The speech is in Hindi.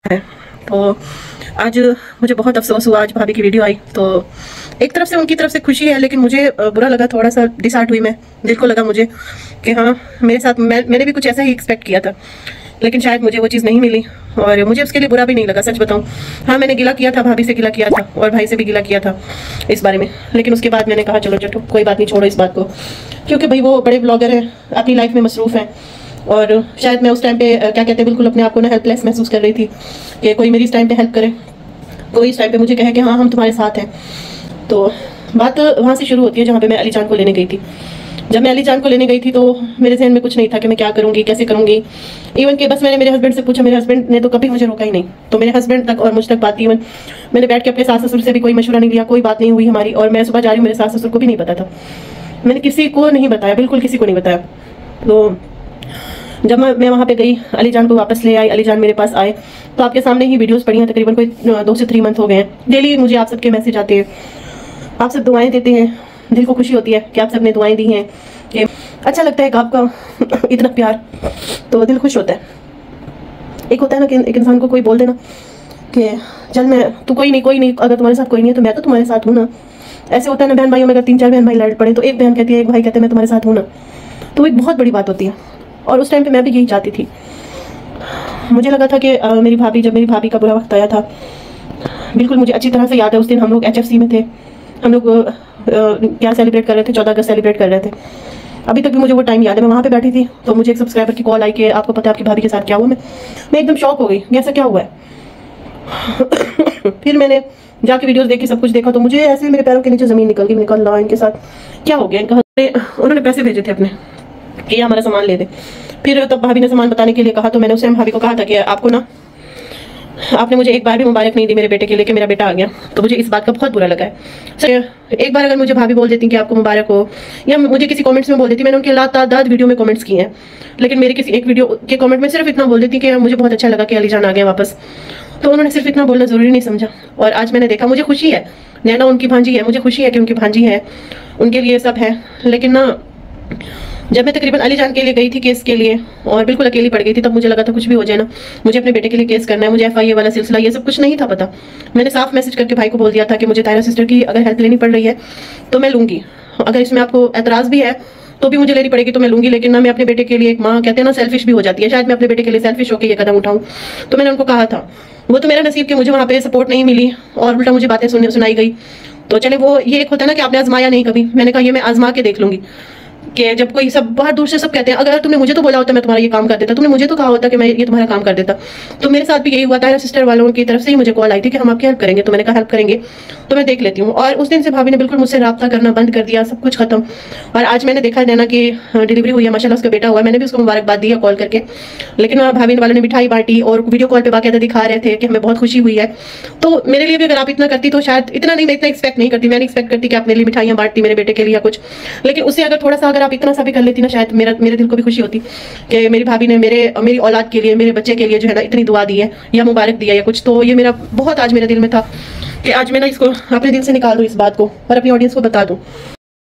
है। तो आज मुझे बहुत अफसोस हुआ, आज भाभी की वीडियो आई तो एक तरफ से उनकी तरफ से खुशी है, लेकिन मुझे बुरा लगा, थोड़ा सा डिसहार्ट हुई मैं। दिल को लगा मुझे कि हाँ मेरे साथ मैंने भी कुछ ऐसा ही एक्सपेक्ट किया था, लेकिन शायद मुझे वो चीज़ नहीं मिली और मुझे उसके लिए बुरा भी नहीं लगा, सच बताऊं। हाँ मैंने गिला किया था, भाभी से गिला किया था और भाई से भी गिला किया था इस बारे में, लेकिन उसके बाद मैंने कहा चलो चलो कोई बात नहीं, छोड़ो इस बात को, क्योंकि भाई वो बड़े ब्लॉगर हैं, अपनी लाइफ में मसरूफ़ हैं और शायद मैं उस टाइम पे क्या कहते हैं बिल्कुल अपने आप को ना हेल्पलेस महसूस कर रही थी कि कोई मेरी इस टाइम पे हेल्प करे, कोई इस टाइम पे मुझे कहे कि हाँ हम तुम्हारे साथ हैं। तो बात वहाँ से शुरू होती है जहाँ पे मैं अली जान को लेने गई थी। जब मैं अली जान को लेने गई थी तो मेरे जहन में कुछ नहीं था कि मैं क्या करूँगी, कैसे करूँगी। इवन कि बस मैंने मेरे हस्बैंड से पूछा, मेरे हस्बैंड ने तो कभी मुझे रोका ही नहीं। तो मेरे हस्बैंड तक और मुझ तक बात, इवन मैंने बैठ के अपने सास ससुर से भी कोई मशवरा नहीं लिया, कोई बात नहीं हुई हमारी। और मैं सुबह जा रही हूँ, मेरे सास ससुर को भी नहीं पता था, मैंने किसी को नहीं बताया, बिल्कुल किसी को नहीं बताया। तो जब मैं वहाँ पे गई, अली जान को वापस ले आई, अली जान मेरे पास आए, तो आपके सामने ही वीडियोस पड़ी हैं, तकरीबन कोई 2 से 3 मंथ हो गए हैं। डेली मुझे आप सबके मैसेज आते हैं, आप सब दुआएं देते हैं, दिल को खुशी होती है कि आप सब ने दुआएं दी हैं, कि अच्छा लगता है कि आपका इतना प्यार, तो दिल खुश होता है। एक होता है ना कि एक इंसान को कोई बोल देना कि चल मैं तू कोई नहीं, अगर तुम्हारे साथ कोई नहीं है तो मैं तो तुम्हारे साथ हूँ ना। ऐसे होता है ना बहन भाइयों में, अगर 3-4 बहन भाई लड़ पड़े तो एक बहन कहती है, एक भाई कहते हैं मैं तुम्हारे साथ हूँ ना, तो एक बहुत बड़ी बात होती है। और उस टाइम पे मैं भी यही चाहती थी। मुझे लगा था कि मेरी भाभी, जब मेरी भाभी का बुरा वक्त आया था, बिल्कुल मुझे अच्छी तरह से याद है, उस दिन हम लोग HFC में थे, हम लोग क्या सेलिब्रेट कर रहे थे, 14 अगस्त सेलिब्रेट कर रहे थे। अभी तक भी मुझे वो टाइम याद है, मैं वहाँ पे बैठी थी तो मुझे एक सब्सक्राइबर की कॉल आई कि आपको पता है आपकी भाभी के साथ क्या हुआ। मैं एकदम शॉक हो गई, ऐसा क्या हुआ है। फिर मैंने जाके वीडियोस देखी, सब कुछ देखा, तो मुझे ऐसे मेरे पैरों के नीचे ज़मीन निकल गई। मैंने कहा अल्लाह इनके साथ क्या हो गया। उन्होंने पैसे भेजे थे अपने कि हमारा सामान ले दे। फिर तब भाभी ने सामान बताने के लिए कहा, तो मैंने उस टाइम भाभी को कहा था कि आपको ना, आपने मुझे एक बार भी मुबारक नहीं दी मेरे बेटे के लिए कि मेरा बेटा आ गया। तो मुझे इस बात का बहुत बुरा लगा है। सर एक बार अगर मुझे भाभी बोल देती कि आपको मुबारक हो, या मुझे किसी कमेंट्स में बोल देती, मैंने उनके लातादाद वीडियो में कमेंट्स किए हैं, लेकिन मेरे किसी एक वीडियो के कमेंट में सिर्फ इतना बोल देती कि मुझे बहुत अच्छा लगा कि अली जान आ गया वापस। तो उन्होंने सिर्फ इतना बोलना ज़रूरी नहीं समझा। और आज मैंने देखा, मुझे खुशी है, नैना उनकी भांजी है, मुझे खुशी है कि उनकी भांजी है, उनके लिए सब है। लेकिन ना जब मैं तकरीबन अली जान के लिए गई थी केस के लिए और बिल्कुल अकेली पड़ गई थी, तब मुझे लगा था कुछ भी हो जाए ना, मुझे अपने बेटे के लिए केस करना है, मुझे FIA वाला सिलसिला, ये सब कुछ नहीं था पता। मैंने साफ मैसेज करके भाई को बोल दिया था कि मुझे तायरा सिस्टर की अगर हेल्प लेनी पड़ रही है तो मैं लूँगी, अगर इसमें आपको एतराज़ भी है तो भी मुझे लेनी पड़ेगी तो मैं लूँगी, लेकिन ना मैं अपने बेटे के लिए, एक माँ कहते हैं ना सेल्फिश भी हो जाती है, शायद मैं अपने बेटे के लिए सेल्फिश होकर ये कदम उठाऊँ। तो मैंने उनको कहा था, वो तो मेरा नसीब कि मुझे वहाँ पे सपोर्ट नहीं मिली और उल्टा मुझे बातें सुनाई गई। तो चले वो, ये एक होता है ना कि आपने आजमाया नहीं कभी, मैंने कहा ये मैं आजमा के देख लूँगी कि जब कोई सब बाहर दूर से सब कहते हैं, अगर तुमने मुझे तो बोला होता मैं तुम्हारा ये काम कर देता, तुमने मुझे तो कहा होता कि मैं ये तुम्हारा काम कर देता। तो मेरे साथ भी यही हुआ था, सिस्टर वालों की तरफ से ही मुझे कॉल आई थी कि हम आपकी हेल्प करेंगे, तो मैंने कहा हेल्प करेंगे तो मैं देख लेती हूँ। और उस दिन से भाभी ने बिल्कुल मुझसे रब्ता करना बंद कर दिया, सब कुछ खत्म। और आज मैंने देखा नैना की डिलीवरी हुई है, माशाल्लाह उसका बेटा हुआ, मैंने भी उसको मुबारकबाद दी है कॉल करके। लेकिन भाभी वालों ने मिठाई बांटी और वीडियो कॉल पर बाकायदा दिखा रहे थे कि हमें बहुत खुशी हुई है। तो मेरे लिए भी अगर आप इतना करती तो शायद इतना नहीं, मैं इतना एक्सपेक्ट नहीं करती, मैं नहीं एक्सपेक्ट करती कि आप मेरे लिए मिठाइयाँ बांटती मेरे बेटे के लिए या कुछ, लेकिन उससे अगर थोड़ा सा अगर आप इतना सा भी कर लेती ना, शायद मेरे दिल को भी खुशी होती कि मेरी भाभी ने मेरी औलाद के लिए, मेरे बच्चे के लिए जो है ना इतनी दुआ दी है या मुबारक दिया या कुछ। तो ये मेरा बहुत आज मेरे दिल में था कि आज मैं ना इसको अपने दिल से निकाल दूँ इस बात को और अपनी ऑडियंस को बता दूँ।